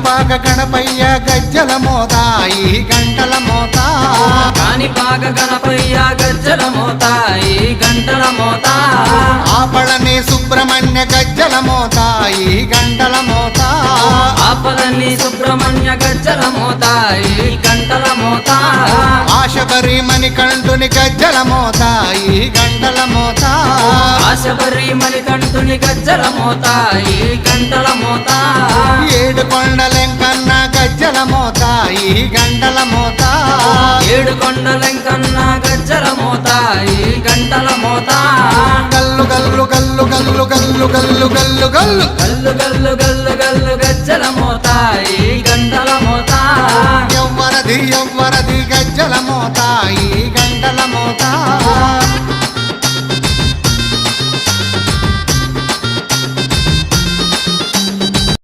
కాణిపాక గణపయ్య గజ్జల మోత ఈ గంటల మోత కాణిపాక గణపయ్య గజ్జల మోత ఈ గంటల మోత ఆపళని సుబ్రహ్మణ్య గజ్జల మోత ఈ గంటల మోత ఆపలని సుబ్రహ్మణ్య గజ్జల మోత ఈ గంటల మోత ఆశబరి మణికంఠుని గజ్జల మోత ఈ గంటల మోత ఆశబరి మణికంఠుని గజ్జల మోత ఈ గంటల మోత ఏడు కొండలెంకన్న గజ్జల మోత ఈ గంటల మోత ఏడు కొండలెంకన్న గజ్జల మోత ఈ గంటల మోత గల్లు గల్లు గల్లు గల్లు గల్లు గల్లు గల్లు గల్లు గల్లు గల్లు గల్లు గల్లు గజ్జల మోత ఈ గంటల మోత ఎవ్వరది ఎవ్వరది గజ్జల మోత ఈ